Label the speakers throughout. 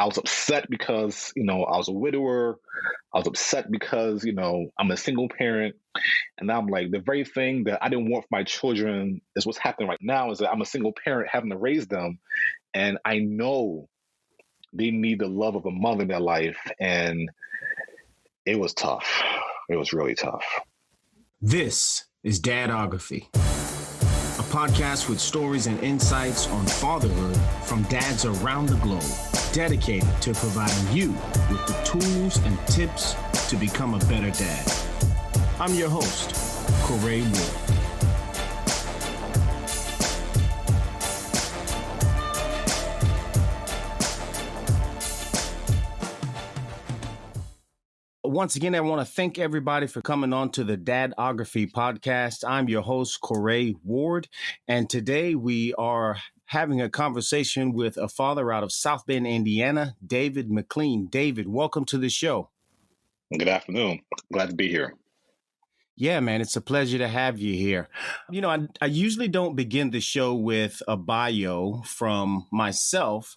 Speaker 1: I was upset because, I was a widower. I was upset because, I'm a single parent. And now I'm like, the very thing that I didn't want for my children is what's happening right now is that I'm a single parent having to raise them. And I know they need the love of a mother in their life. And it was tough. It was really tough.
Speaker 2: This is Dadography, a podcast with stories and insights on fatherhood from dads around the globe, dedicated to providing you with the tools and tips to become a better dad. I'm your host, Corey Ward. Once again, I want to thank everybody for coming on to the Dadography podcast. I'm your host, Corey Ward, and today we are having a conversation with a father out of South Bend, Indiana, David McClean. David, welcome to the show.
Speaker 1: Good afternoon. Glad to be here.
Speaker 2: Yeah, man, it's a pleasure to have you here. I usually don't begin the show with a bio from myself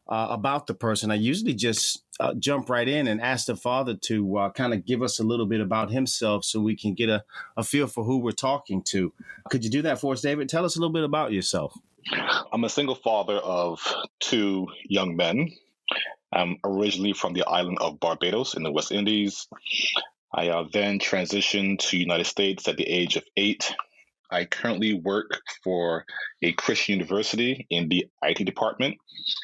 Speaker 2: about the person. I usually just jump right in and ask the father to kind of give us a little bit about himself so we can get a feel for who we're talking to. Could you do that for us, David? Tell us a little bit about yourself.
Speaker 1: I'm a single father of two young men. I'm originally from the island of Barbados in the West Indies. I then transitioned to the United States at the age of 8. I currently work for a Christian university in the IT department,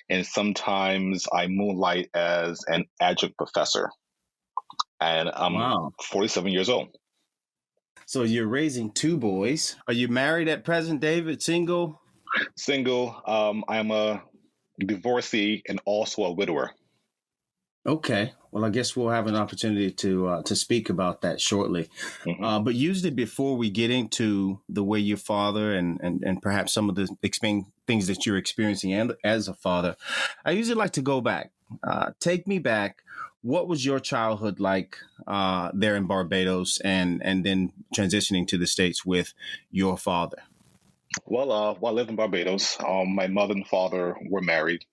Speaker 1: and sometimes I moonlight as an adjunct professor. And I'm 47 years old.
Speaker 2: So you're raising two boys. Are you married at present, David? Single?
Speaker 1: Single. I'm a divorcee and also a widower.
Speaker 2: Okay. Well, I guess we'll have an opportunity to speak about that shortly. Mm-hmm. But usually before we get into the way your father and perhaps some of the things that you're experiencing and as a father, I usually like to go back. Take me back. What was your childhood like there in Barbados and then transitioning to the States with your father?
Speaker 1: Well, while I lived in Barbados, my mother and father were married.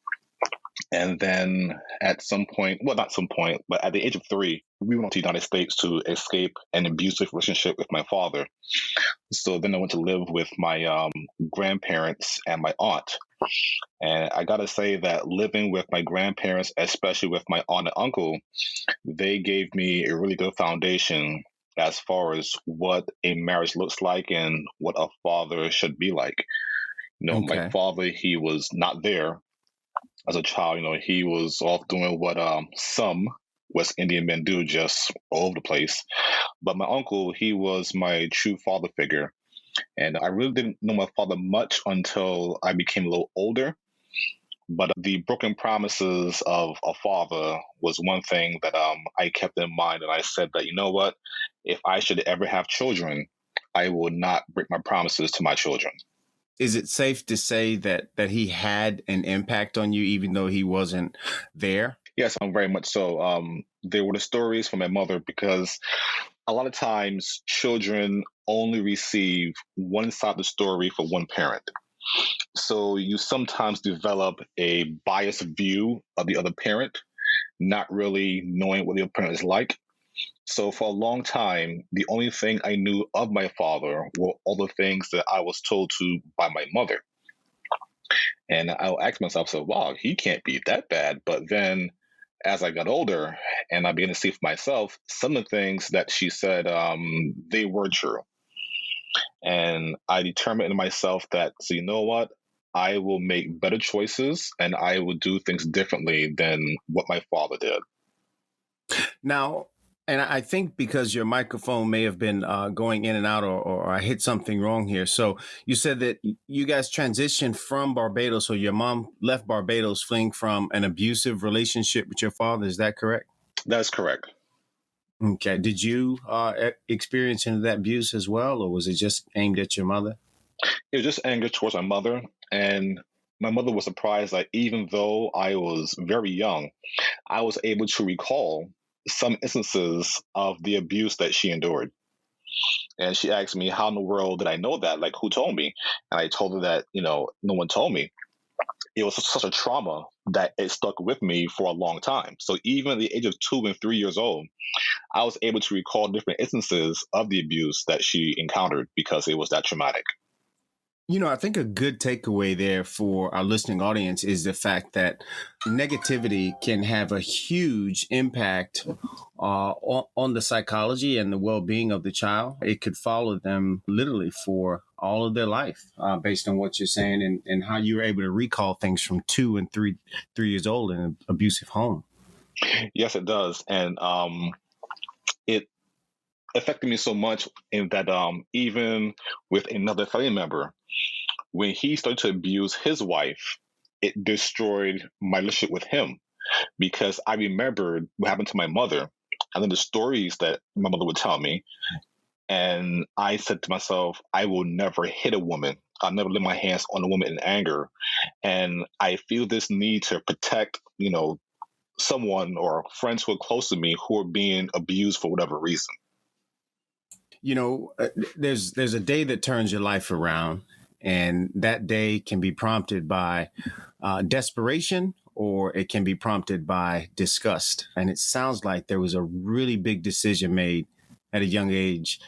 Speaker 1: And then at some point, well, not some point, but at the age of 3, we went to the United States to escape an abusive relationship with my father. So then I went to live with my grandparents and my aunt. And I got to say that living with my grandparents, especially with my aunt and uncle, they gave me a really good foundation as far as what a marriage looks like and what a father should be like. My father, he was not there. As a child, he was off doing what some West Indian men do, just all over the place. But my uncle, he was my true father figure. And I really didn't know my father much until I became a little older. But the broken promises of a father was one thing that I kept in mind. And I said that, you know what, if I should ever have children, I will not break my promises to my children.
Speaker 2: Is it safe to say that he had an impact on you, even though he wasn't there?
Speaker 1: Yes, very much so. There were the stories from my mother because a lot of times children only receive one side of the story for one parent. So you sometimes develop a biased view of the other parent, not really knowing what the other parent is like. So for a long time, the only thing I knew of my father were all the things that I was told to by my mother. And I'll ask myself, so, wow, he can't be that bad. But then as I got older and I began to see for myself, some of the things that she said, they were true. And I determined in myself that, so you know what? I will make better choices and I will do things differently than what my father did.
Speaker 2: Now, and I think because your microphone may have been going in and out or I hit something wrong here. So you said that you guys transitioned from Barbados, or your mom left Barbados fleeing from an abusive relationship with your father. Is that correct?
Speaker 1: That's correct.
Speaker 2: Okay. Did you experience any of that abuse as well, or was it just aimed at your mother?
Speaker 1: It was just anger towards my mother. And my mother was surprised that even though I was very young, I was able to recall some instances of the abuse that she endured. And she asked me, how in the world did I know that? Like, who told me? And I told her that, no one told me. it was such a trauma that it stuck with me for a long time. So even at the age of 2 and 3 years old, I was able to recall different instances of the abuse that she encountered because it was that traumatic.
Speaker 2: I think a good takeaway there for our listening audience is the fact that negativity can have a huge impact on the psychology and the well-being of the child. It could follow them literally for all of their life, based on what you're saying and how you were able to recall things from 2 and 3 years old in an abusive home.
Speaker 1: Yes, it does. And it affected me so much in that even with another family member, when he started to abuse his wife, it destroyed my relationship with him because I remembered what happened to my mother and then the stories that my mother would tell me. And I said to myself, I will never hit a woman. I'll never lay my hands on a woman in anger. And I feel this need to protect, someone or friends who are close to me who are being abused for whatever reason.
Speaker 2: There's a day that turns your life around, and that day can be prompted by desperation, or it can be prompted by disgust. And it sounds like there was a really big decision made at a young age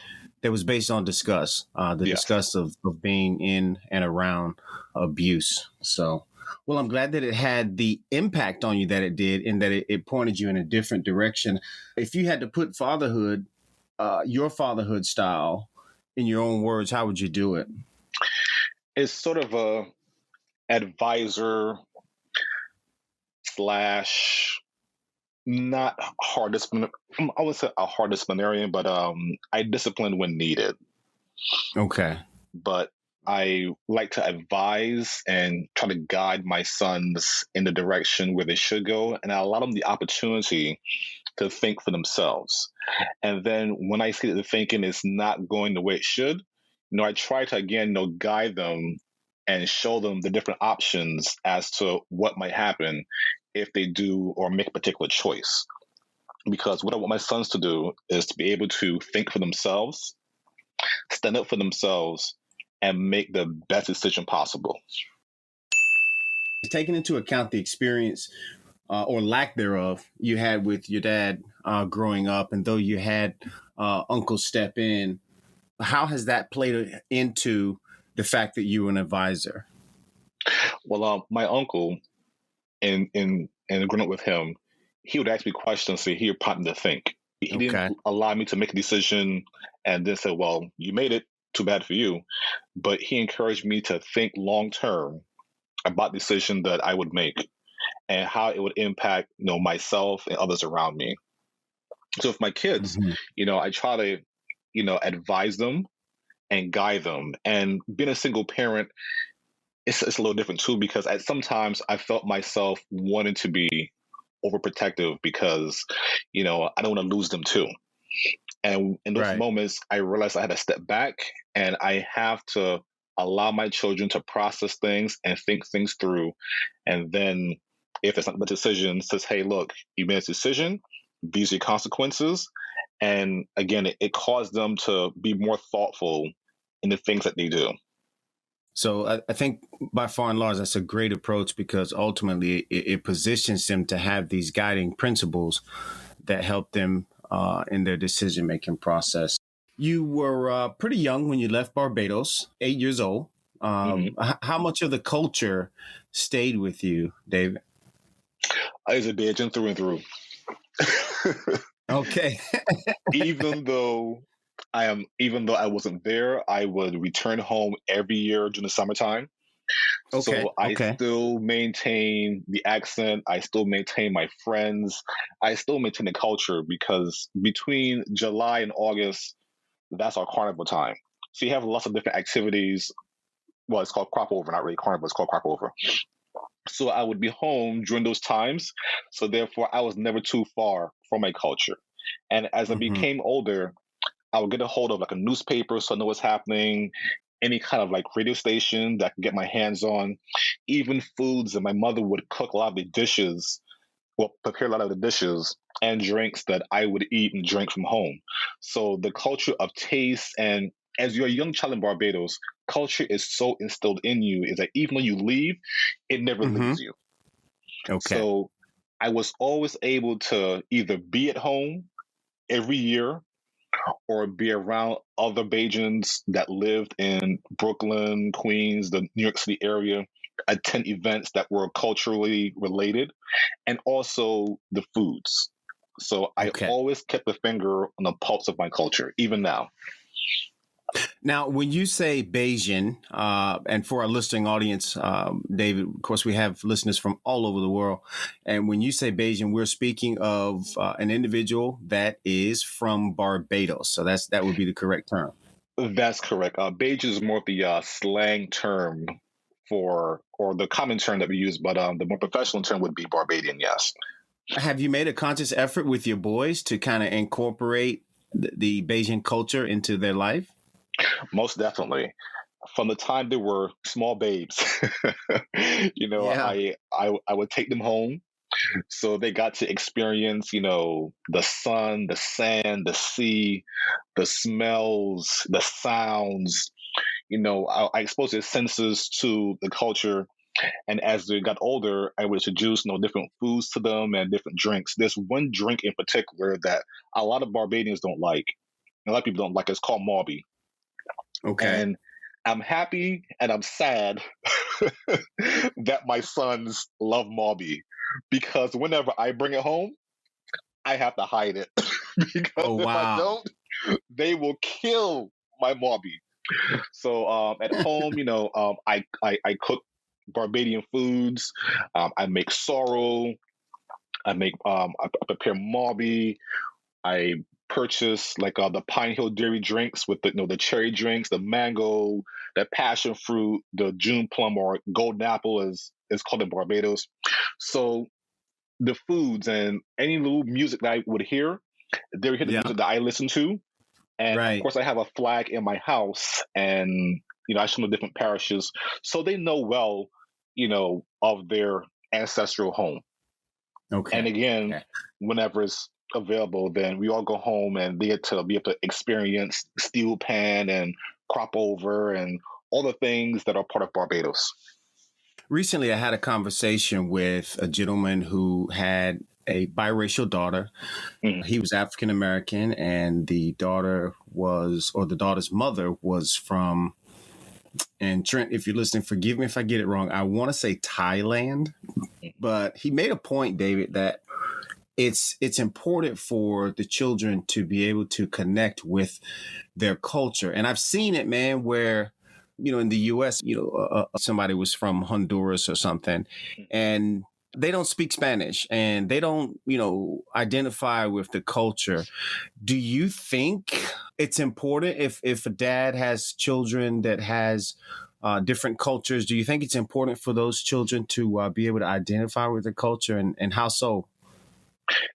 Speaker 2: that was based on disgust, disgust of being in and around abuse. So, well, I'm glad that it had the impact on you that it did, and that it pointed you in a different direction. If you had to put fatherhood, your fatherhood style, in your own words, how would you do it?
Speaker 1: It's sort of a advisor slash not hard discipline. I would say a hard disciplinarian, but I discipline when needed.
Speaker 2: Okay.
Speaker 1: But I like to advise and try to guide my sons in the direction where they should go, and I allow them the opportunity to think for themselves. And then when I see that the thinking is not going the way it should, I try to again, guide them and show them the different options as to what might happen if they do or make a particular choice. Because what I want my sons to do is to be able to think for themselves, stand up for themselves, and make the best decision possible.
Speaker 2: Taking into account the experience or lack thereof you had with your dad growing up, and though you had Uncle step in, how has that played into the fact that you were an advisor?
Speaker 1: Well, my uncle, in growing up with him, he would ask me questions, so he would prompt me to think. He didn't allow me to make a decision and then say, well, you made it, too bad for you. But he encouraged me to think long term about the decision that I would make and how it would impact, myself and others around me. So with my kids, I try to, advise them and guide them. And being a single parent, it's a little different too, because sometimes I felt myself wanting to be overprotective because, I don't want to lose them too. And in those moments, I realized I had to step back and I have to allow my children to process things and think things through. And then if it's not the decision, says, hey, look, you made a decision, these are your consequences. And again, it caused them to be more thoughtful in the things that they do.
Speaker 2: So I think by far and large, that's a great approach, because ultimately it positions them to have these guiding principles that help them in their decision-making process. You were pretty young when you left Barbados, 8 years old. How much of the culture stayed with you, David?
Speaker 1: I was a Bajan through and through.
Speaker 2: Okay.
Speaker 1: Even though I wasn't there, I would return home every year during the summertime.
Speaker 2: Okay.
Speaker 1: So I still maintain the accent. I still maintain my friends. I still maintain the culture, because between July and August, that's our carnival time. So you have lots of different activities. Well, it's called crop over, not really carnival. It's called crop over. So I would be home during those times. So therefore, I was never too far from my culture. And as I became older, I would get a hold of like a newspaper so I know what's happening, any kind of like radio station that I can get my hands on, even foods that my mother would cook a lot of the dishes, prepare a lot of the dishes and drinks that I would eat and drink from home. So the culture of taste and as you're a young child in Barbados, culture is so instilled in you is that even when you leave, it never
Speaker 2: Mm-hmm.
Speaker 1: leaves you.
Speaker 2: Okay.
Speaker 1: So I was always able to either be at home every year or be around other Bajans that lived in Brooklyn, Queens, the New York City area, attend events that were culturally related, and also the foods. So I
Speaker 2: Okay.
Speaker 1: always kept a finger on the pulse of my culture, even now.
Speaker 2: Now, when you say Bayesian, and for our listening audience, David, of course, we have listeners from all over the world. And when you say Bayesian, we're speaking of an individual that is from Barbados. So that would be the correct term.
Speaker 1: That's correct. Beige is more of the slang term for, or the common term that we use, but the more professional term would be Barbadian, yes.
Speaker 2: Have you made a conscious effort with your boys to kind of incorporate the Bayesian culture into their life?
Speaker 1: Most definitely. From the time they were small babes,
Speaker 2: Yeah.
Speaker 1: I would take them home so they got to experience, the sun, the sand, the sea, the smells, the sounds. I exposed their senses to the culture. And as they got older, I would introduce, different foods to them and different drinks. There's one drink in particular that a lot of Barbadians don't like. A lot of people don't like. It's called Marby.
Speaker 2: Okay.
Speaker 1: And I'm happy and I'm sad that my sons love Marby because whenever I bring it home, I have to hide it because
Speaker 2: Oh,
Speaker 1: if I
Speaker 2: wow.
Speaker 1: don't, they will kill my Marby. So at home, I cook Barbadian foods. I make sorrel. I prepare Marby. I purchase like the Pine Hill Dairy drinks with the cherry drinks, the mango, the passion fruit, the June plum or golden apple is called in Barbados. So the foods and any little music that I would hear, they would hear the
Speaker 2: Yeah.
Speaker 1: music that I listen to. And of
Speaker 2: Right.
Speaker 1: course, I have a flag in my house, and I show them different parishes, so they know well, of their ancestral home. And
Speaker 2: Okay.
Speaker 1: again,
Speaker 2: Okay.
Speaker 1: whenever it's available, then we all go home and they get to be able to experience steel pan and crop over and all the things that are part of Barbados.
Speaker 2: Recently, I had a conversation with a gentleman who had a biracial daughter.
Speaker 1: Mhm.
Speaker 2: He was African American, and the daughter's mother was from, and Trent, if you're listening, forgive me if I get it wrong. I want to say Thailand, but he made a point, David, that it's important for the children to be able to connect with their culture. And I've seen it, man, where, in the US, somebody was from Honduras or something, and they don't speak Spanish and they don't, identify with the culture. Do you think it's important if a dad has children that has different cultures? Do you think it's important for those children to be able to identify with the culture, and how so?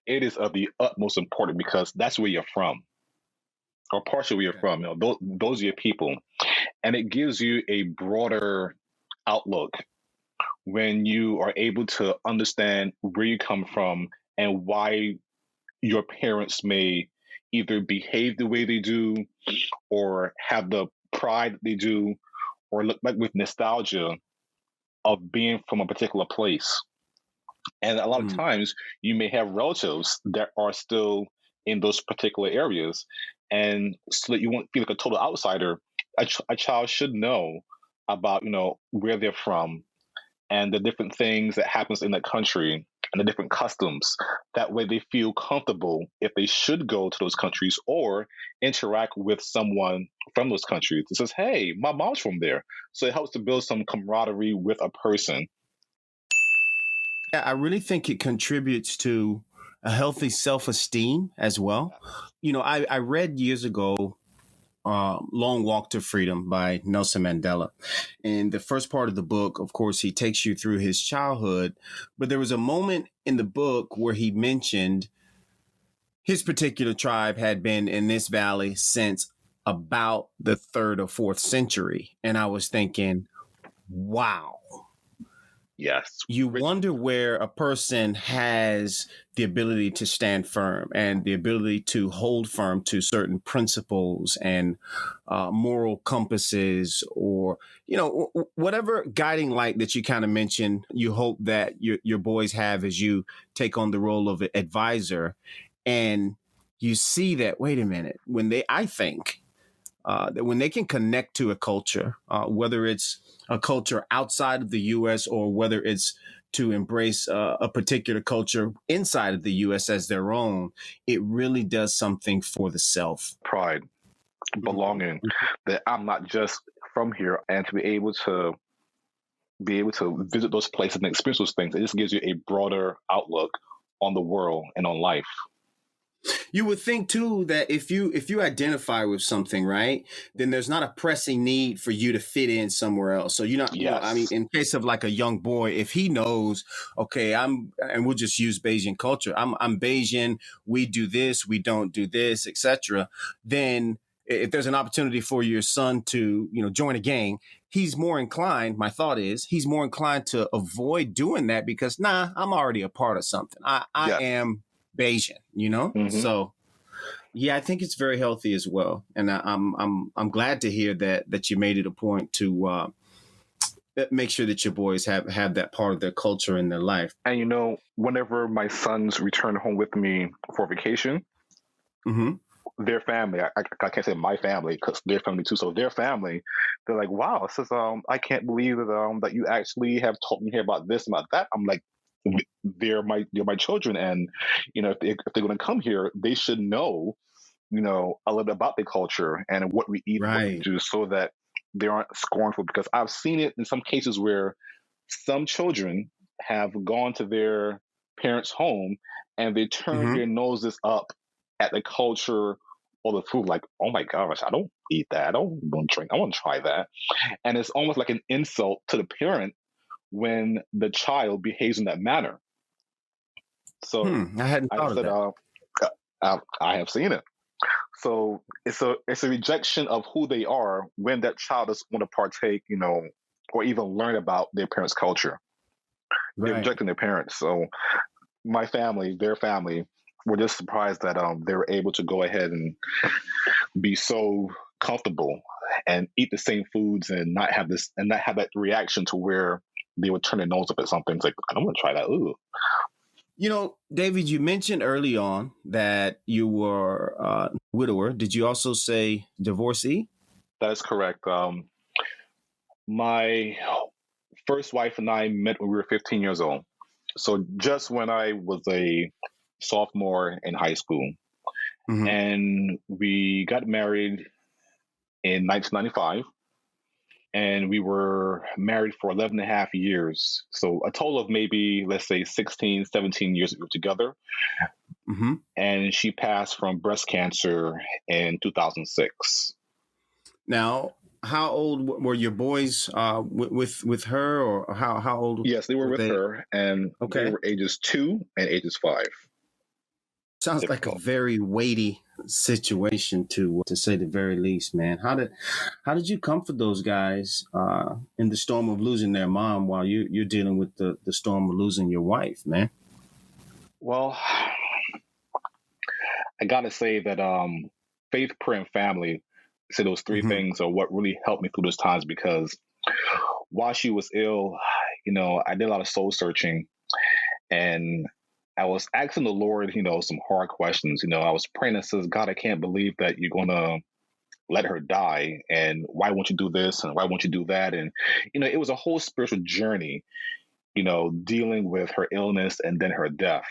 Speaker 1: It is of the utmost importance because that's where you're from, or partially where you're
Speaker 2: Okay.
Speaker 1: from. Those are your people, and it gives you a broader outlook when you are able to understand where you come from and why your parents may either behave the way they do or have the pride that they do or look back with nostalgia of being from a particular place. And a lot of
Speaker 2: Mm.
Speaker 1: times you may have relatives that are still in those particular areas. And so that you won't feel like a total outsider, a child should know about, where they're from and the different things that happens in that country and the different customs. That way they feel comfortable if they should go to those countries or interact with someone from those countries. It says, hey, my mom's from there. So it helps to build some camaraderie with a person.
Speaker 2: Yeah, I really think it contributes to a healthy self-esteem as well. I read years ago Long Walk to Freedom by Nelson Mandela. In the first part of the book, of course, he takes you through his childhood, but there was a moment in the book where he mentioned his particular tribe had been in this valley since about the third or fourth century. And I was thinking, wow,
Speaker 1: Yes.
Speaker 2: You wonder where a person has the ability to stand firm and the ability to hold firm to certain principles and moral compasses, or, whatever guiding light that you kind of mentioned, you hope that your boys have as you take on the role of an advisor. And you see that, wait a minute, I think that when they can connect to a culture, whether it's a culture outside of the U.S. or whether it's to embrace a particular culture inside of the U.S. as their own, it really does something for the self.
Speaker 1: Pride, belonging, that I'm not just from here, and to be able to visit those places and experience those things. It just gives you a broader outlook on the world and on life.
Speaker 2: You would think too that if you identify with something, right, then there's not a pressing need for you to fit in somewhere else. So I mean, in case of like a young boy, if he knows, okay, and we'll just use Bayesian culture. I'm Bayesian. We do this. We don't do this, etc. Then if there's an opportunity for your son to, join a gang, he's more inclined, my thought is, he's more inclined to avoid doing that because, I'm already a part of something. I am Bayesian, So yeah, I think it's very healthy as well. And I'm glad to hear that you made it a point to make sure that your boys have that part of their culture in their life.
Speaker 1: And whenever my sons return home with me for vacation, their family, I can't say my family because their family too. So their family, they're like, "Wow, it says, I can't believe that you actually have taught me here about this, about that." I'm like, they're my children, and if they're going to come here, they should know a little bit about their culture and what we eat, what we do, so that they aren't scornful. Because I've seen it in some cases where some children have gone to their parents' home and they turn their noses up at the culture or the food, like, "Oh my gosh, I don't eat that. I don't want to drink. I want to try that." And it's almost like an insult to the parent when the child behaves in that manner. So
Speaker 2: I hadn't thought of
Speaker 1: that. I have seen it. So it's a rejection of who they are when that child doesn't want to partake, or even learn about their parents' culture. They're rejecting their parents. So my family, their family, were just surprised that they were able to go ahead and be so comfortable and eat the same foods and not have that reaction to where they would turn their nose up at something. It's like, I don't want to try that. Ooh.
Speaker 2: David, you mentioned early on that you were a widower. Did you also say divorcee?
Speaker 1: That is correct. My first wife and I met when we were 15 years old. So just when I was a sophomore in high school. And we got married in 1995. And we were married for 11 and a half years. So a total of maybe, let's say, 16, 17 years we were together. And she passed from breast cancer in 2006.
Speaker 2: Now, how old were your boys with her, or how old?
Speaker 1: Yes, they were with her, and they were ages 2 and ages 5.
Speaker 2: Sounds like a very weighty situation to say the very least, man. How did you comfort those guys in the storm of losing their mom while you're dealing with the storm of losing your wife, man?
Speaker 1: Well, I gotta say that faith, prayer, and family, say those 3 things are what really helped me through those times, because while she was ill, I did a lot of soul searching, and I was asking the Lord, some hard questions. I was praying and says, "God, I can't believe that you're going to let her die. And why won't you do this? And why won't you do that?" And, it was a whole spiritual journey, dealing with her illness and then her death.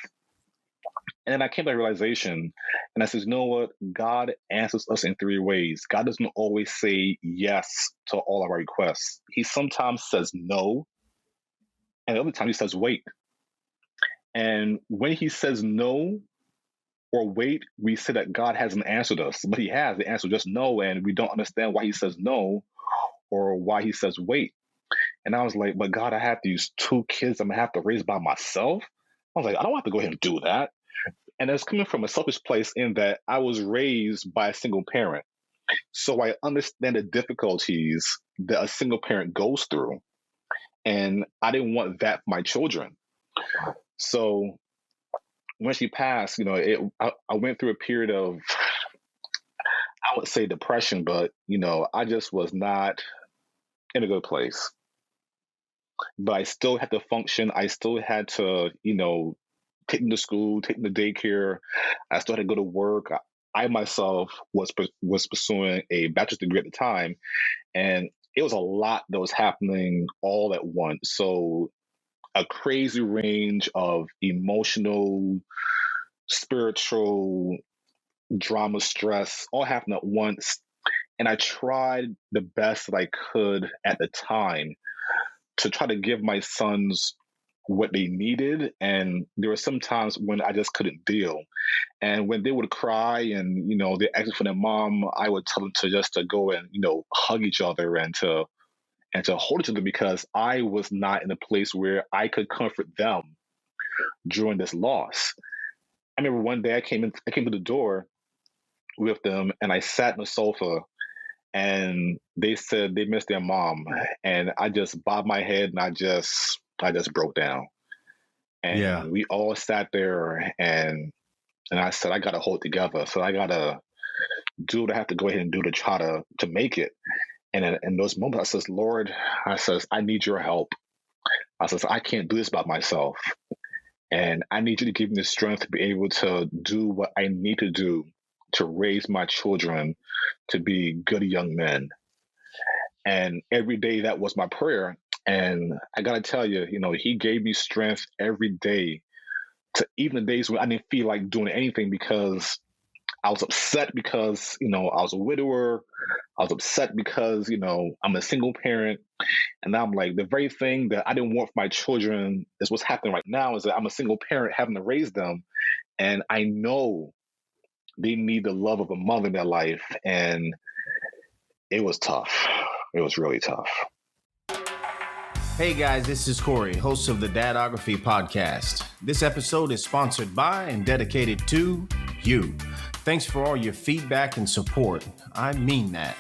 Speaker 1: And then I came to the realization, and I said, "You know what? God answers us in 3 ways. God doesn't always say yes to all of our requests. He sometimes says no. And the other time he says wait. And when he says no or wait, we say that God hasn't answered us, but he has. The answer just no, and we don't understand why he says no or why he says wait." And I was like, "But God, I have these 2 kids I'm going to have to raise by myself." I was like, "I don't have to go ahead and do that." And it's coming from a selfish place in that I was raised by a single parent. So I understand the difficulties that a single parent goes through. And I didn't want that for my children. So when she passed, I went through a period of, I would say depression, but, I just was not in a good place. But I still had to function. I still had to, take them to school, take them to daycare. I still had to go to work. I myself was pursuing a bachelor's degree at the time, and it was a lot that was happening all at once. So a crazy range of emotional, spiritual, drama, stress, all happened at once. And I tried the best that I could at the time to try to give my sons what they needed. And there were some times when I just couldn't deal. And when they would cry and, they asked for their mom, I would tell them to go and, hug each other and to hold each other, because I was not in a place where I could comfort them during this loss. I remember one day I came to the door with them and I sat on the sofa, and they said they missed their mom, and I just bobbed my head and I just broke down. And
Speaker 2: Yeah.
Speaker 1: we all sat there, and I said, I gotta hold together. So I gotta do what I have to go ahead and do to try to make it. And in those moments, I says, Lord, I need your help. I says, I can't do this by myself. And I need you to give me the strength to be able to do what I need to do to raise my children to be good young men. And every day that was my prayer. And I got to tell you, he gave me strength every day, to even the days when I didn't feel like doing anything, because I was upset because, I was a widower. I was upset because, I'm a single parent. And I'm like, the very thing that I didn't want for my children is what's happening right now, is that I'm a single parent having to raise them. And I know they need the love of a mother in their life. And it was tough. It was really tough.
Speaker 2: Hey guys, this is Corey, host of the Dadography podcast. This episode is sponsored by and dedicated to you. Thanks for all your feedback and support. I mean that.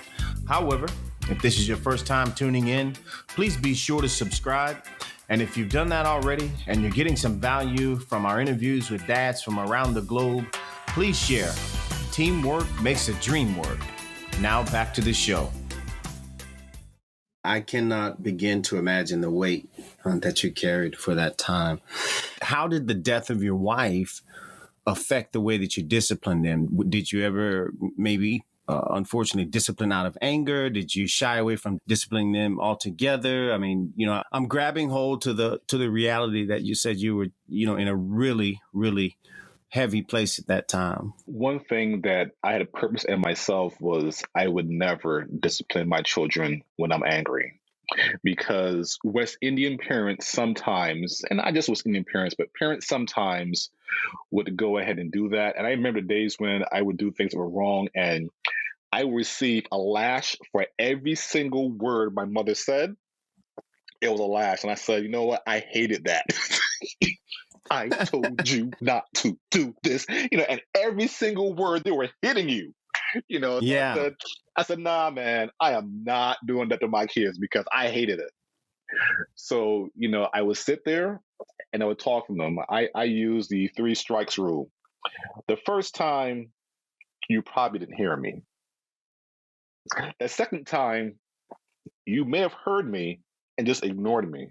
Speaker 2: However, if this is your first time tuning in, please be sure to subscribe. And if you've done that already and you're getting some value from our interviews with dads from around the globe, please share. Teamwork makes a dream work. Now back to the show. I cannot begin to imagine the weight that you carried for that time. How did the death of your wife affect the way that you disciplined them? Did you ever maybe, unfortunately, discipline out of anger? Did you shy away from disciplining them altogether? I mean, I'm grabbing hold to the reality that you said you were, in a really, really heavy place at that time.
Speaker 1: One thing that I had a purpose in myself was I would never discipline my children when I'm angry, because West Indian parents sometimes, and not just West Indian parents, but parents sometimes would go ahead and do that. And I remember days when I would do things that were wrong, and I would receive a lash for every single word my mother said. It was a lash. And I said, you know what? I hated that. I told you not to do this, and every single word they were hitting you, So
Speaker 2: Yeah.
Speaker 1: I said, nah, man, I am not doing that to my kids, because I hated it. So, I would sit there and I would talk to them. I use the 3 strikes rule. The first time, you probably didn't hear me. The second time, you may have heard me and just ignored me.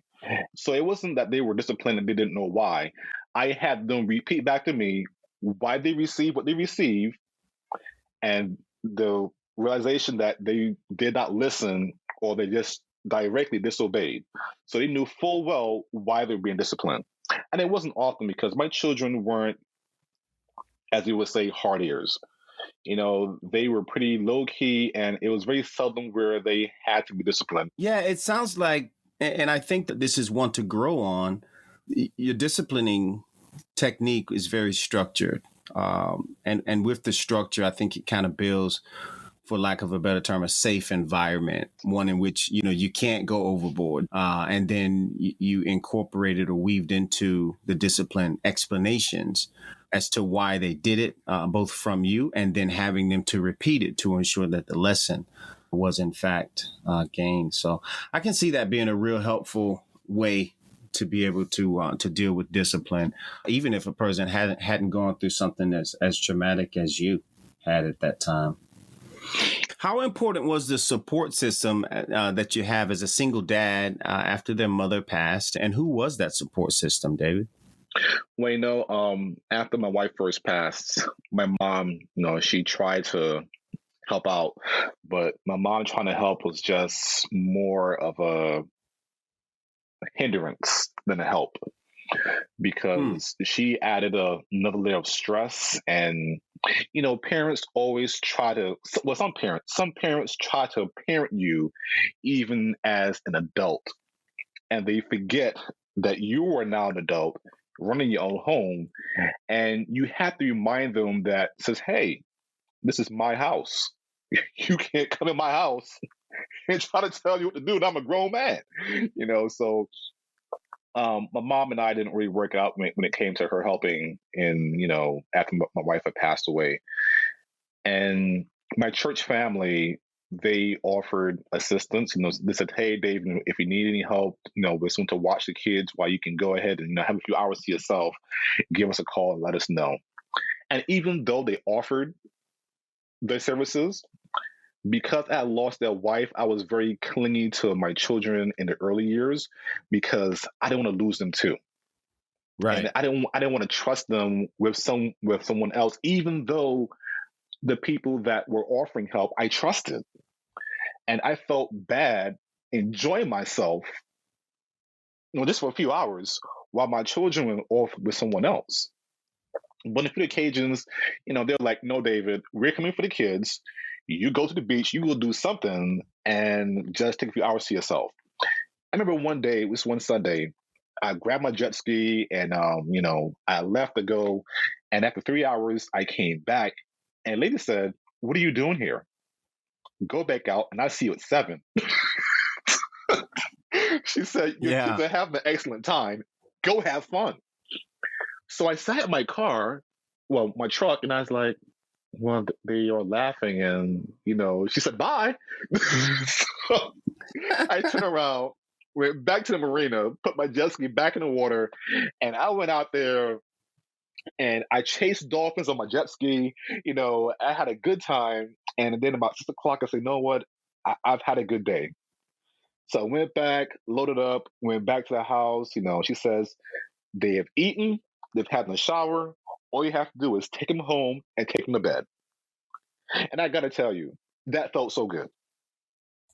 Speaker 1: So it wasn't that they were disciplined and they didn't know why. I had them repeat back to me why they received what they received, and the realization that they did not listen, or they just directly disobeyed. So they knew full well why they were being disciplined. And it wasn't often, because my children weren't, as you would say, hard ears. They were pretty low key, and it was very seldom where they had to be disciplined.
Speaker 2: Yeah, it sounds like, and I think that this is one to grow on. Your disciplining technique is very structured. And with the structure, I think it kind of builds, for lack of a better term, a safe environment, one in which, you can't go overboard. And then you incorporated or weaved into the discipline explanations as to why they did it, both from you and then having them to repeat it to ensure that the lesson was in fact gained. So I can see that being a real helpful way to be able to deal with discipline, even if a person hadn't gone through something as traumatic as you had at that time. How important was the support system that you have as a single dad after their mother passed, and who was that support system, David?
Speaker 1: Well, after my wife first passed, my mom, she tried to help out, but my mom trying to help was just more of a hindrance than a help, because she added another layer of stress. And parents always try to, well, some parents try to parent you even as an adult, and they forget that you are now an adult running your own home, and you have to remind them that says, hey, this is my house. You can't come in my house and try to tell you what to do, and I'm a grown man. So my mom and I didn't really work out when it came to her helping after my wife had passed away. And my church family, they offered assistance. They said, hey, Dave, if you need any help, we're soon to watch the kids while you can go ahead and have a few hours to yourself, give us a call and let us know. And even though they offered their services, because I had lost their wife, I was very clingy to my children in the early years because I didn't want to lose them too.
Speaker 2: Right.
Speaker 1: And I didn't want to trust them with someone else, even though the people that were offering help I trusted. And I felt bad enjoying myself, just for a few hours while my children were off with someone else. But on a few occasions, they're like, no, David, we're coming for the kids. You go to the beach, you will do something, and just take a few hours to yourself. I remember one day, it was one Sunday, I grabbed my jet ski and, I left to go. And after 3 hours, I came back and a lady said, what are you doing here? Go back out and I'll see you at 7. She said, your kids are having an excellent time. Go have fun. So I sat in my car, my truck, and I was like, well, they are laughing. And, she said, bye. So I turned around, went back to the marina, put my jet ski back in the water, and I went out there and I chased dolphins on my jet ski. I had a good time. And then about 6 o'clock, I said, you know what? I've had a good day. So I went back, loaded up, went back to the house. She says, they have eaten, they've had a shower. All you have to do is take them home and take them to bed. And I got to tell you, that felt so good.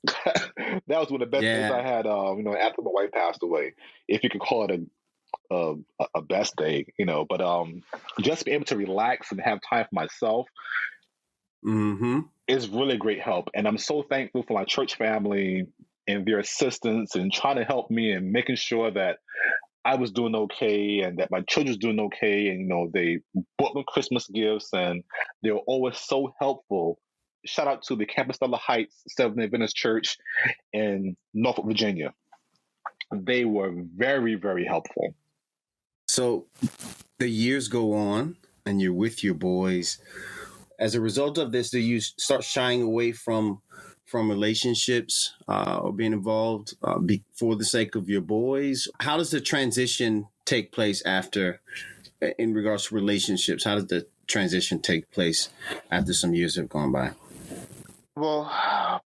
Speaker 1: That was one of the best days I had, after my wife passed away, if you could call it a best day, but just be able to relax and have time for myself is really great help. And I'm so thankful for my church family and their assistance and trying to help me and making sure that I was doing okay and that my children was doing okay. And, they bought them Christmas gifts and they were always so helpful. Shout out to the Campus Stella Heights Seventh-day Adventist Church in Norfolk, Virginia. They were very, very helpful.
Speaker 2: So the years go on and you're with your boys. As a result of this, do you start shying away from relationships or being involved for the sake of your boys? How does the transition take place after, in regards to relationships? How does the transition take place after some years have gone by?
Speaker 1: Well,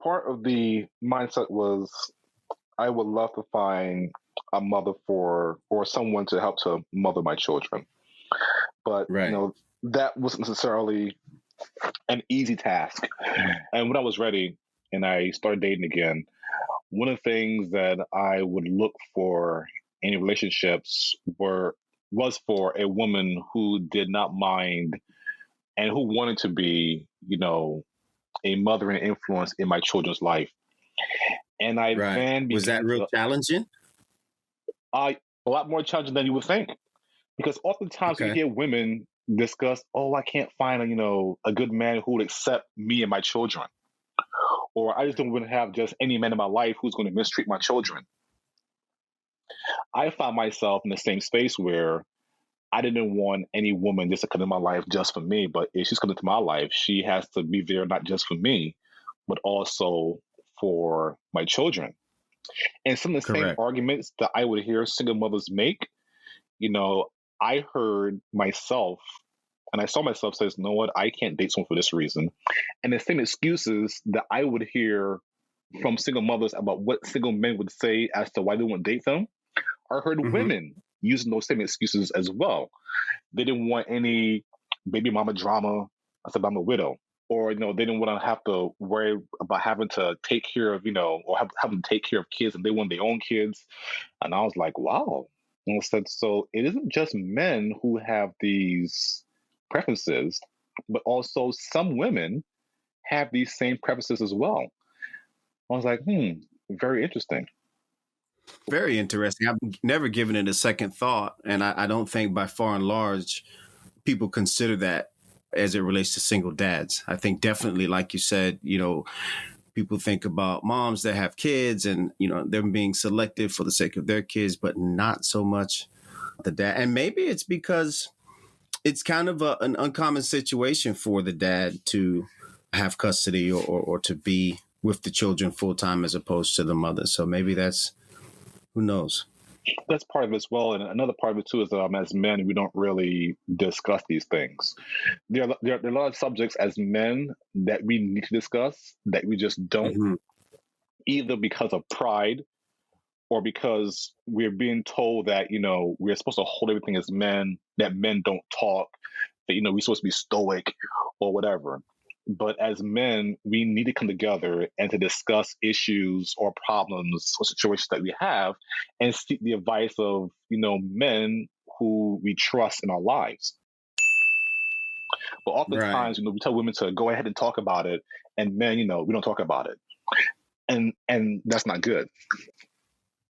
Speaker 1: part of the mindset was I would love to find a mother or someone to help to mother my children. But, that wasn't necessarily an easy task. And when I was ready and I started dating again, one of the things that I would look for in relationships was for a woman who did not mind and who wanted to be, a mother and influence in my children's life. And I then
Speaker 2: was that real challenging?
Speaker 1: A lot more challenging than you would think, because oftentimes you hear women discuss, I can't find a good man who would accept me and my children, or I just don't want to have just any man in my life who's going to mistreat my children. I found myself in the same space where I didn't want any woman just to come in my life just for me, but if she's coming to my life, she has to be there not just for me, but also for my children. And some of the same
Speaker 2: Correct.
Speaker 1: arguments that I would hear single mothers make, you know, I heard myself and I saw myself says, you know what, I can't date someone for this reason. And the same excuses that I would hear from single mothers about what single men would say as to why they won't date them, I heard
Speaker 2: Mm-hmm.
Speaker 1: women using those same excuses as well. They didn't want any baby mama drama. I said, I'm a widow. Or, you know, they didn't want to have to worry about having to take care of, you know, or having to take care of kids, and they want their own kids. And I was like, wow. And I said, so it isn't just men who have these preferences, but also some women have these same preferences as well. I was like, very interesting.
Speaker 2: Very interesting. I've never given it a second thought. And I don't think by far and large people consider that as it relates to single dads. I think definitely, like you said, you know, people think about moms that have kids and, you know, them being selective for the sake of their kids, but not so much the dad. And maybe it's because it's kind of an uncommon situation for the dad to have custody or to be with the children full time as opposed to the mother. So maybe that's, who knows?
Speaker 1: That's part of it as well. And another part of it too is as men, we don't really discuss these things. There are a lot of subjects as men that we need to discuss that we just don't,
Speaker 2: Mm-hmm.
Speaker 1: either because of pride or because we're being told that, you know, we're supposed to hold everything as men, that men don't talk, that, you know, we're supposed to be stoic or whatever. But as men, we need to come together and to discuss issues or problems or situations that we have and seek the advice of, you know, men who we trust in our lives. But
Speaker 2: Right.
Speaker 1: oftentimes, you know, we tell women to go ahead and talk about it, and men, you know, we don't talk about it. And that's not good.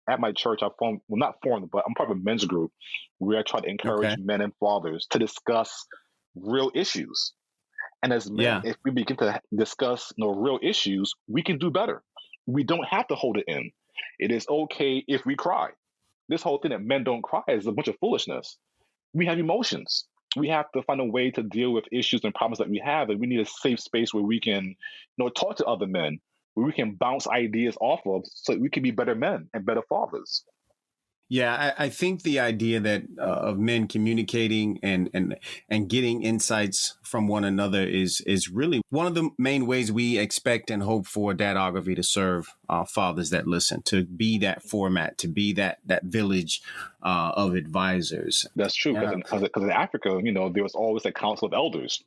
Speaker 1: At my church, I formed, well, not formed, but I'm part of a men's group where I try to encourage
Speaker 2: Okay.
Speaker 1: men and fathers to discuss real issues. And as men,
Speaker 2: Yeah.
Speaker 1: if we begin to discuss, you know, real issues, we can do better. We don't have to hold it in. It is okay if we cry. This whole thing that men don't cry is a bunch of foolishness. We have emotions. We have to find a way to deal with issues and problems that we have, and we need a safe space where we can, you know, talk to other men, where we can bounce ideas off of, so that we can be better men and better fathers.
Speaker 2: Yeah, I think the idea that of men communicating and getting insights from one another is really one of the main ways we expect and hope for Dadography to serve fathers that listen, to be that format, to be that village of advisors.
Speaker 1: That's true, because
Speaker 2: Yeah.
Speaker 1: in Africa, you know, there was always a council of elders.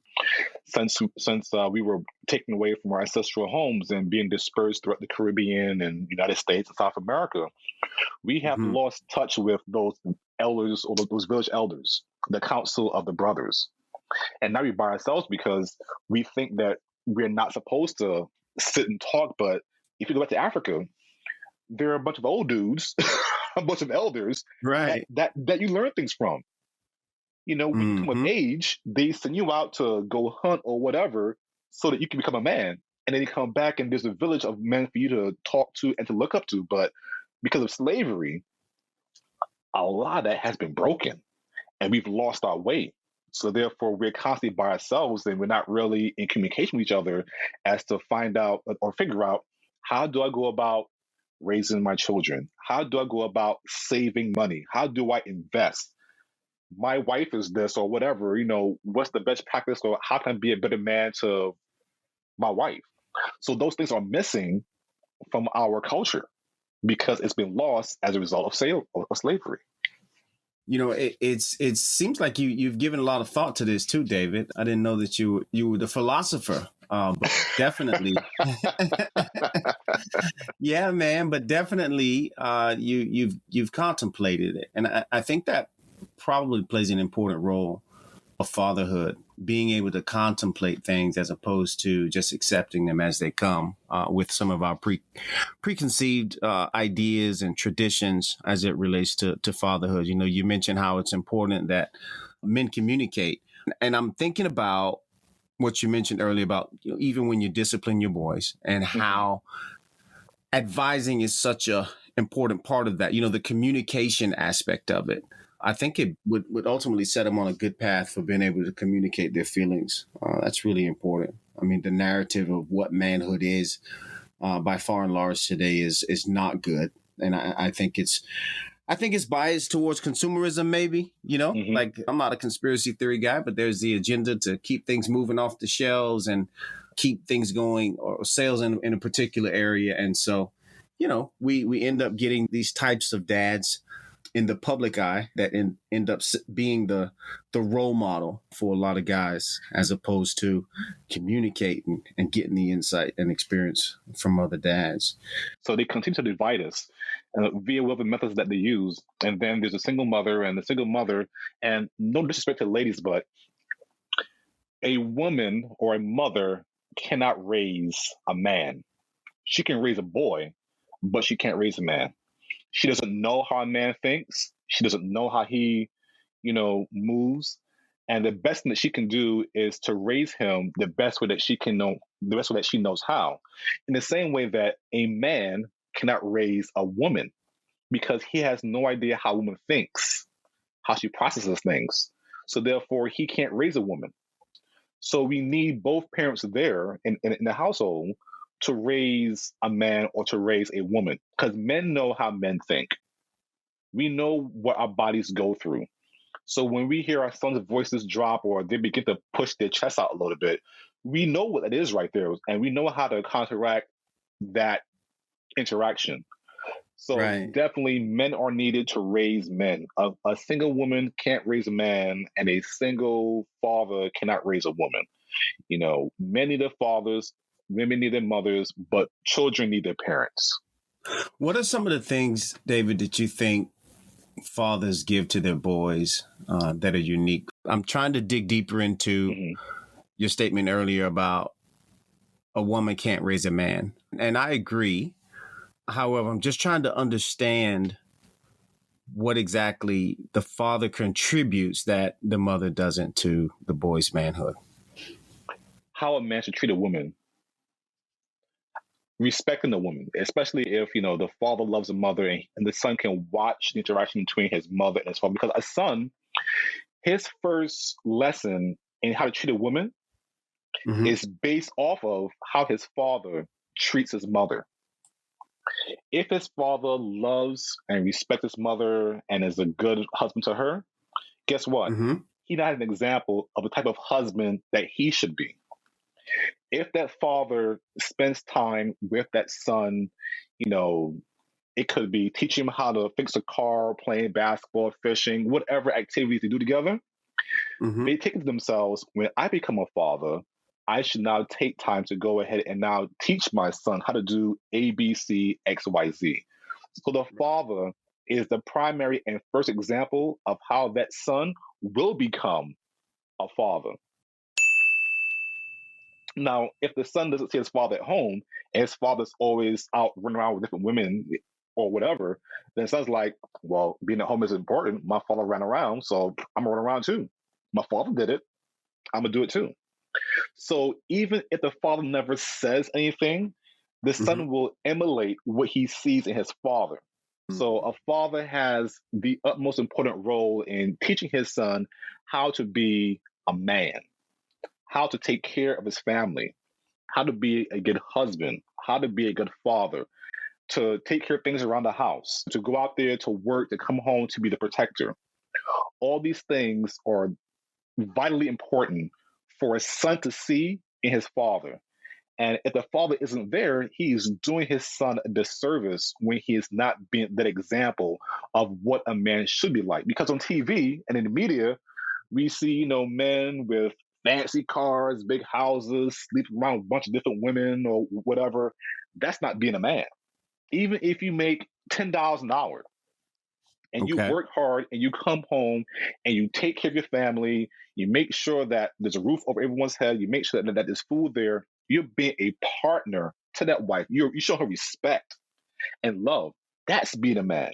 Speaker 1: Since we were taken away from our ancestral homes and being dispersed throughout the Caribbean and United States and South America, we have
Speaker 2: Mhm.
Speaker 1: lost touch with those elders or those village elders, the council of the brothers. And now we're by ourselves because we think that we're not supposed to sit and talk. But if you go back to Africa, there are a bunch of old dudes, a bunch of elders
Speaker 2: Right.
Speaker 1: that you learn things from. You know, when you come of
Speaker 2: Hmm.
Speaker 1: age, they send you out to go hunt or whatever so that you can become a man. And then you come back and there's a village of men for you to talk to and to look up to. But because of slavery, a lot of that has been broken and we've lost our way. So therefore, we're constantly by ourselves and we're not really in communication with each other as to find out or figure out, how do I go about raising my children? How do I go about saving money? How do I invest? My wife is this or whatever, you know, what's the best practice, or how can I be a better man to my wife? So those things are missing from our culture because it's been lost as a result of slavery.
Speaker 2: You know, it seems like you've given a lot of thought to this too, David. I didn't know that you were the philosopher, but definitely, yeah, man. But definitely, you've contemplated it, and I think that probably plays an important role of fatherhood, being able to contemplate things as opposed to just accepting them as they come, with some of our preconceived ideas and traditions as it relates to fatherhood. You know, you mentioned how it's important that men communicate. And I'm thinking about what you mentioned earlier about, you know, even when you discipline your boys and
Speaker 1: Mhm.
Speaker 2: how advising is such a important part of that, you know, the communication aspect of it. I think it would ultimately set them on a good path for being able to communicate their feelings. That's really important. I mean, the narrative of what manhood is, by far and large today is not good. And I think it's biased towards consumerism, maybe,
Speaker 1: Mm-hmm.
Speaker 2: like I'm not a conspiracy theory guy, but there's the agenda to keep things moving off the shelves and keep things going or sales in a particular area. And so, we end up getting these types of dads in the public eye that end up being the role model for a lot of guys, as opposed to communicating and getting the insight and experience from other dads.
Speaker 1: So they continue to divide us via whatever methods that they use. And then there's a single mother, and no disrespect to ladies, but a woman or a mother cannot raise a man. She can raise a boy, but she can't raise a man. She doesn't know how a man thinks. She doesn't know how he, moves. And the best thing that she can do is to raise him the best way that she knows how. In the same way that a man cannot raise a woman because he has no idea how a woman thinks, how she processes things. So therefore, he can't raise a woman. So we need both parents there in the household to raise a man or to raise a woman, because men know how men think. We know what our bodies go through. So when we hear our sons' voices drop or they begin to push their chest out a little bit, we know what it is right there, and we know how to counteract that interaction. So
Speaker 2: Right.
Speaker 1: definitely men are needed to raise men. A single woman can't raise a man, and a single father cannot raise a woman. Men need their fathers, women need their mothers, but children need their parents.
Speaker 2: What are some of the things, David, that you think fathers give to their boys that are unique? I'm trying to dig deeper into your statement earlier about a woman can't raise a man. And I agree. However, I'm just trying to understand what exactly the father contributes that the mother doesn't to the boy's manhood.
Speaker 1: How a man should treat a woman. Respecting the woman, especially if the father loves the mother, and the son can watch the interaction between his mother and his father. Because a son, his first lesson in how to treat a woman is based off of how his father treats his mother. If his father loves and respects his mother and is a good husband to her, guess what? He now has an example of the type of husband that he should be. If that father spends time with that son, it could be teaching him how to fix a car, playing basketball, fishing, whatever activities they do together. They take it to themselves, when I become a father, I should now take time to go ahead and now teach my son how to do A, B, C, X, Y, Z. So the father is the primary and first example of how that son will become a father. Now, if the son doesn't see his father at home and his father's always out running around with different women or whatever, then the son's like, well, being at home is important. My father ran around, so I'm gonna run around too. My father did it. I'm gonna do it too. So even if the father never says anything, the son will emulate what he sees in his father. So a father has the utmost important role in teaching his son how to be a man, how to take care of his family, how to be a good husband, how to be a good father, to take care of things around the house, to go out there to work, to come home, to be the protector. All these things are vitally important for a son to see in his father. And if the father isn't there, he is doing his son a disservice when he is not being that example of what a man should be like. Because on TV and in the media, we see, men with fancy cars, big houses, sleeping around with a bunch of different women or whatever. That's not being a man. Even if you make $10 an hour and you work hard and you come home and you take care of your family, you make sure that there's a roof over everyone's head, you make sure that there's food there, you're being a partner to that wife. You show her respect and love. That's being a man.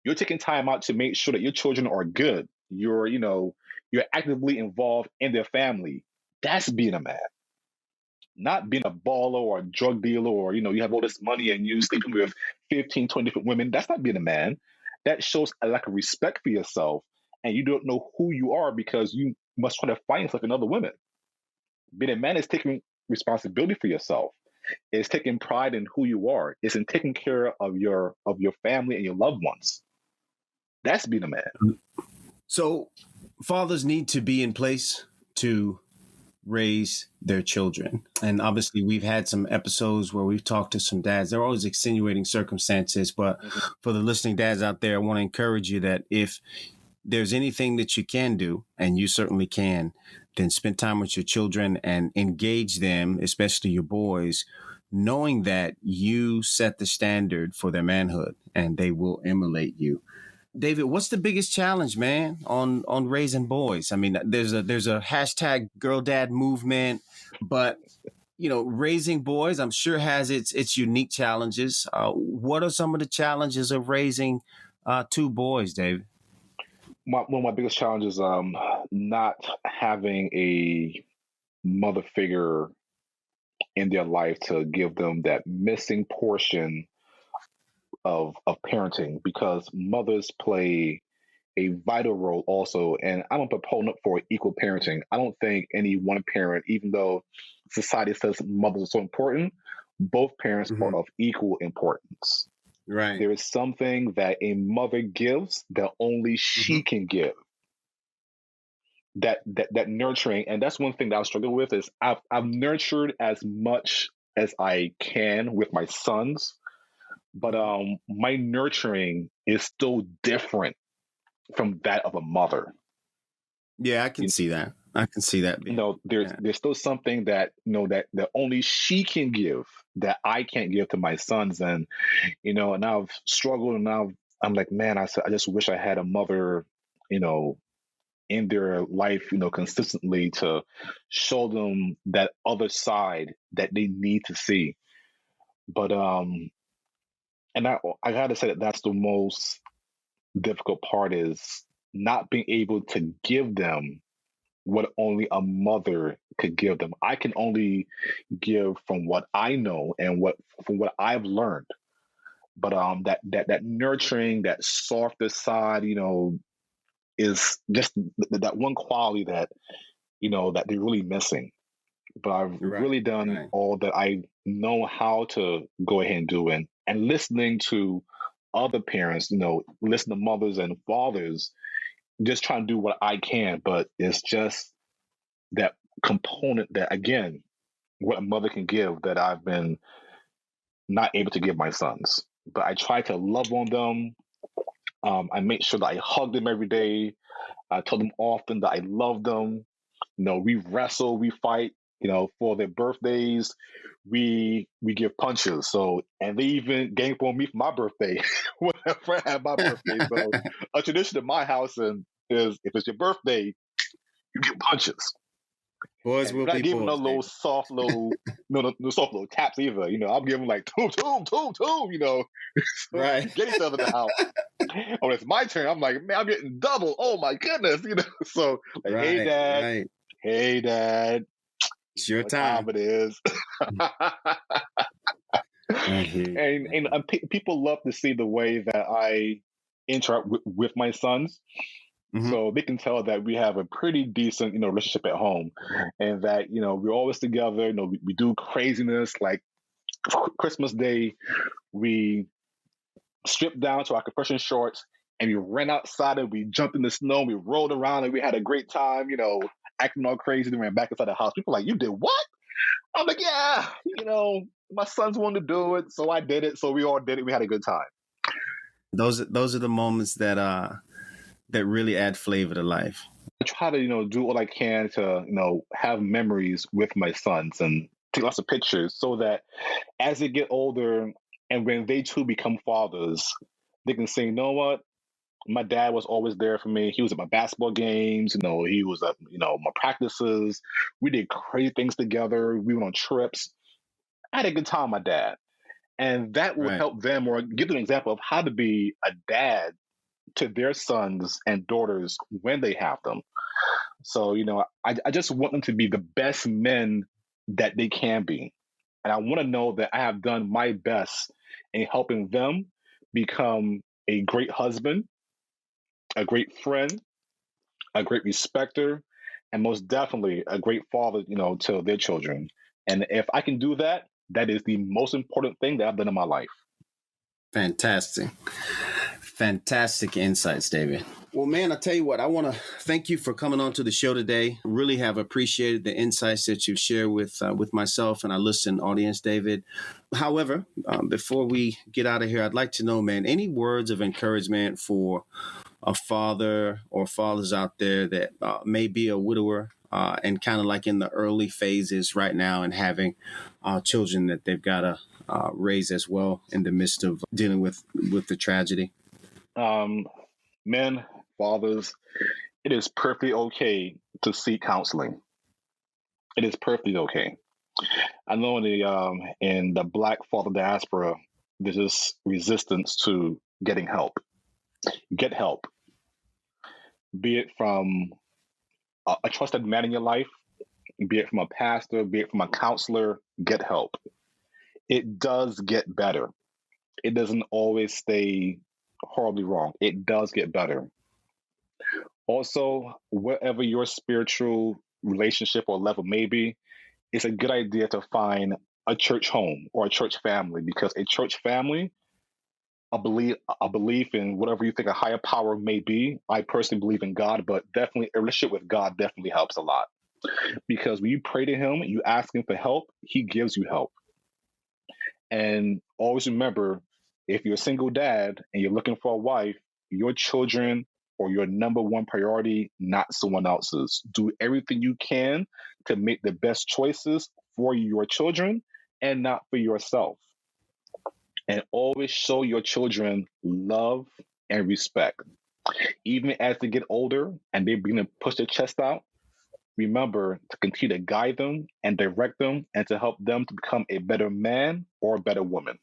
Speaker 1: You're taking time out to make sure that your children are good. You're actively involved in their family. That's being a man. Not being a baller or a drug dealer, or you have all this money and you sleeping with 15, 20 different women. That's not being a man. That shows a lack of respect for yourself, and you don't know who you are because you must try to find yourself in other women. Being a man is taking responsibility for yourself. It's taking pride in who you are. It's in taking care of your family and your loved ones. That's being a man.
Speaker 2: So fathers need to be in place to raise their children. And obviously we've had some episodes where we've talked to some dads. There are always extenuating circumstances, but for the listening dads out there, I want to encourage you that if there's anything that you can do, and you certainly can, then spend time with your children and engage them, especially your boys, knowing that you set the standard for their manhood and they will emulate you. David, what's the biggest challenge, man, on raising boys? I mean, there's a hashtag girl dad movement, but raising boys, I'm sure has its unique challenges. What are some of the challenges of raising two boys, David?
Speaker 1: One of my biggest challenges, not having a mother figure in their life to give them that missing portion of parenting, because mothers play a vital role also. And I'm a proponent for equal parenting. I don't think any one parent, even though society says mothers are so important, both parents are of equal importance.
Speaker 2: Right.
Speaker 1: There is something that a mother gives that only she can give. That nurturing, and that's one thing that I struggle with is I've nurtured as much as I can with my sons, but my nurturing is still different from that of a mother.
Speaker 2: Yeah, I can see that. I can see that.
Speaker 1: There's still something that that only she can give that I can't give to my sons, and and I've struggled, and now I'm like, man, I just wish I had a mother, in their life, consistently to show them that other side that they need to see. But and I gotta say that that's the most difficult part, is not being able to give them what only a mother could give them. I can only give from what I know and from what I've learned. But that nurturing, that softer side, is just that one quality that that they're really missing. But I've really done all that I know how to go ahead and do, and listening to other parents, listen to mothers and fathers, just trying to do what I can. But it's just that component that, again, what a mother can give that I've been not able to give my sons. But I try to love on them. I make sure that I hug them every day. I tell them often that I love them. We wrestle, we fight. For their birthdays, we give punches. So, and they even gang up on me for my birthday whenever I have my birthday. So, a tradition in my house is if it's your birthday, you give punches.
Speaker 2: Boys will be
Speaker 1: giving
Speaker 2: boys.
Speaker 1: No soft little taps either. I'm giving like toom. So
Speaker 2: right.
Speaker 1: Get each other the house. When it's my turn, I'm like, man, I'm getting double. Oh my goodness, So like, hey dad, hey dad,
Speaker 2: it's your time.
Speaker 1: It is. and people love to see the way that I interact with my sons. So they can tell that we have a pretty decent, relationship at home, and that we're always together. We do craziness. Like Christmas Day, we stripped down to our compression shorts and we ran outside and we jumped in the snow. We rolled around and we had a great time. Acting all crazy. Then ran back inside the house. People are like, you did what? I'm like, yeah. My sons wanted to do it, so I did it. So we all did it. We had a good time.
Speaker 2: Those are the moments that really add flavor to life.
Speaker 1: I try to, do all I can to, have memories with my sons and take lots of pictures so that as they get older and when they too become fathers, they can say, you know what? My dad was always there for me. He was at my basketball games. He was at, my practices. We did crazy things together. We went on trips. I had a good time with my dad. And that will help them, or give them an example of how to be a dad to their sons and daughters when they have them. So, I just want them to be the best men that they can be. And I want to know that I have done my best in helping them become a great husband, a great friend, a great respecter, and most definitely a great father, to their children. And if I can do that, that is the most important thing that I've done in my life.
Speaker 2: Fantastic. Fantastic insights, David. Well, man, I tell you what, I want to thank you for coming on to the show today. Really have appreciated the insights that you've shared with myself and our listening audience, David. However, before we get out of here, I'd like to know, man, any words of encouragement for a father or fathers out there that may be a widower and kind of like in the early phases right now and having children that they've got to raise as well in the midst of dealing with the tragedy?
Speaker 1: Men, fathers, it is perfectly okay to seek counseling. It is perfectly okay. I know in the Black father diaspora, there's this resistance to getting help. Get help. Be it from a trusted man in your life, be it from a pastor, be it from a counselor, get help. It does get better. It doesn't always stay horribly wrong. It does get better. Also, wherever your spiritual relationship or level may be, it's a good idea to find a church home or a church family, because a church family, a belief in whatever you think a higher power may be. I personally believe in God, but definitely a relationship with God definitely helps a lot, because when you pray to him, you ask him for help, he gives you help. And always remember, if you're a single dad and you're looking for a wife, your children or your number one priority, not someone else's. Do everything you can to make the best choices for your children and not for yourself. And always show your children love and respect. Even as they get older and they begin to push their chest out, remember to continue to guide them and direct them and to help them to become a better man or a better woman.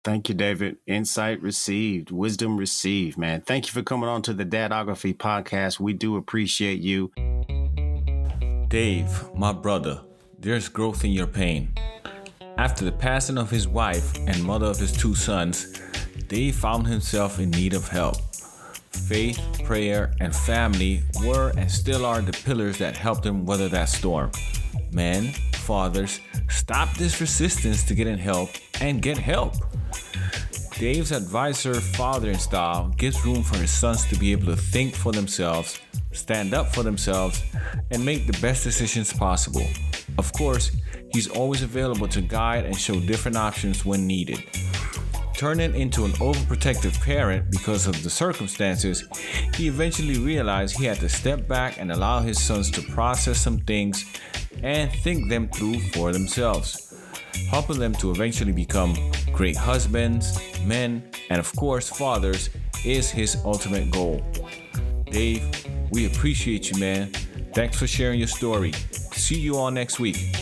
Speaker 2: Thank you, David. Insight received, wisdom received, man. Thank you for coming on to the Dadography podcast. We do appreciate you.
Speaker 3: Dave, my brother, there's growth in your pain. After the passing of his wife and mother of his 2 sons, Dave found himself in need of help. Faith, prayer, and family were and still are the pillars that helped him weather that storm. Men, fathers, stop this resistance to getting help and get help. Dave's advisor fathering style gives room for his sons to be able to think for themselves, stand up for themselves, and make the best decisions possible. Of course, he's always available to guide and show different options when needed. Turning into an overprotective parent because of the circumstances, he eventually realized he had to step back and allow his sons to process some things and think them through for themselves, helping them to eventually become great husbands, men, and of course fathers is his ultimate goal. Dave, we appreciate you, man. Thanks for sharing your story. See you all next week.